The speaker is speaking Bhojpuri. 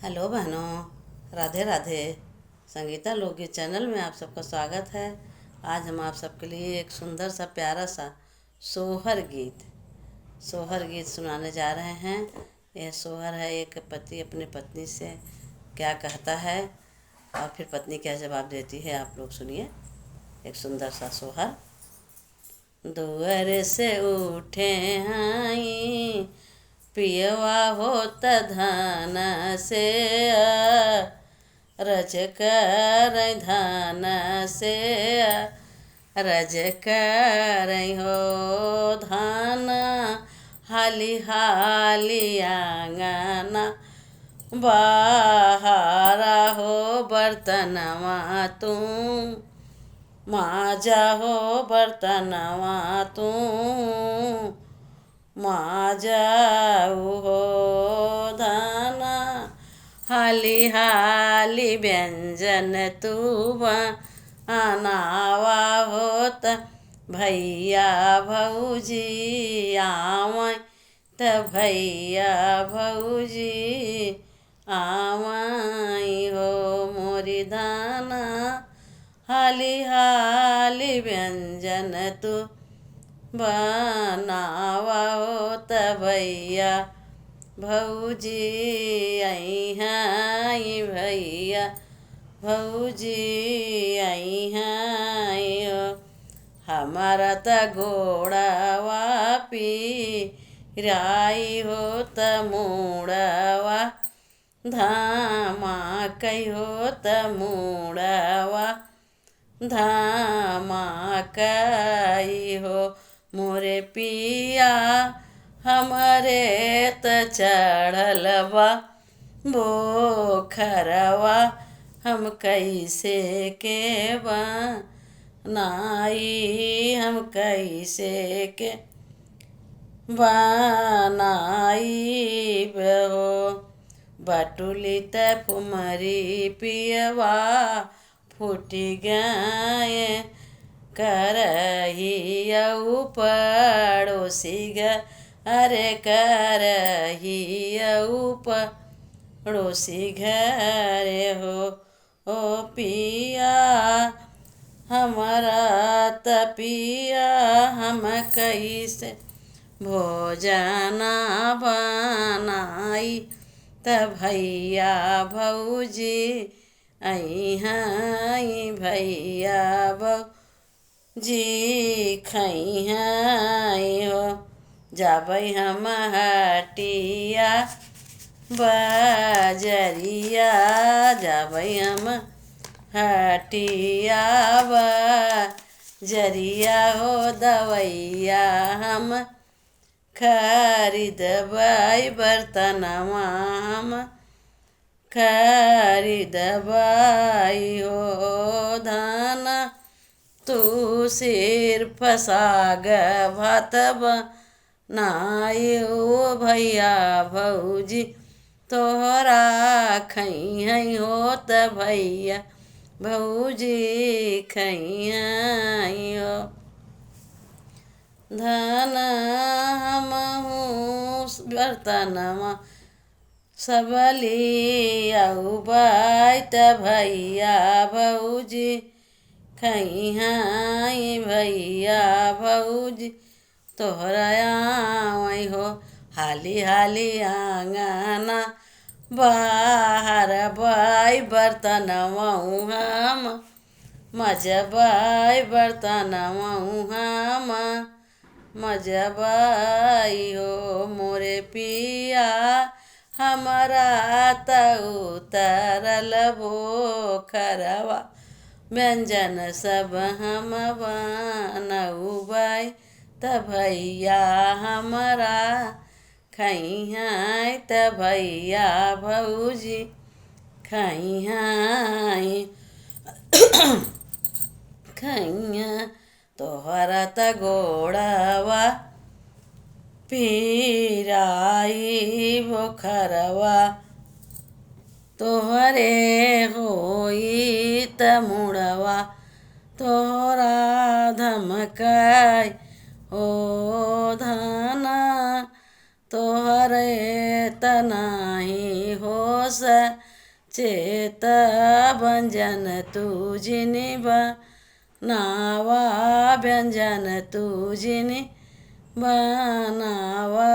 हेलो बहनों, राधे राधे। संगीता लोकगीत चैनल में आप सबका स्वागत है। आज हम आप सबके लिए एक सुंदर सा प्यारा सा सोहर गीत सुनाने जा रहे हैं। यह सोहर है, एक पति अपने पत्नी से क्या कहता है और फिर पत्नी क्या जवाब देती है। आप लोग सुनिए एक सुंदर सा सोहर। दुअर से उठे आई पियवा होत धान से, रज कर धान से, रज कर हो धान, हाली हाली आंगना, बाहरा हो बर्तनवा तू, माजा हो बर्तनवा तू, माजाऊ हो धाना, हाली हाली व्यंजन तू बनावा होत, भैया भौजी आवै त भैया भौजी आवै हो मोरी धाना, हाली हाली व्यंजन तू बनावा होत, भैया भौजी आई हैं, भैया भौजी आई हैं हो। हमारा त घोड़ावा पिराई हो त मुड़वा, धामा कई हो त मुड़वा, धामा कई हो मोरे पिया, हमारे त चढ़लवा बोखरवा, हम कैसे के बनाई, हम कैसे के बनाई हो। बटुली त फुमरी पियवा फूटी गए, करहिया पड़ोसी अरे करहिया पड़ोसी घरे हो। ओ पिया हमारा त पिया, हम कैसे भोजना बनाई, त भैया भौजी आई हैं, भैया भौजी खई हैं हो। जाबै हम हटिया बजरिया, जाबै हम हटिया बजरिया हो, दवैया हम खरीदबै बर्तनवा, हम खरीदबै हो धान, तू सिर्फ साग भात बनाई हो, भैया भौजी तोहरा खई हो त भैया भौजी खई हो धान, हमहू बर्तनवा सब लियाऊ बाई त भैया भौजी खई हैं, भैया भौजी तोहरा आवै हो। हाली हाली आंगना बाहर बाई बर्तनवा हम मजबाई, बर्तनवा हम मजबाई हो मोरे पिया, हमारा त उतरल बोखरवा, व्यंजन सब हम बनौबै त भैया हमारा खई हैं, त भैया भौजी खई हैं खई हैं। तोहरा त घोड़वा पिराई बोखरवा, तोहरे होई त मुड़वा, तोहरा धमकाई हो धाना, तोहरे त नाही हो सचेत व्यंजन तुझिनि बनावा व्यंजन तुझिनि बनावा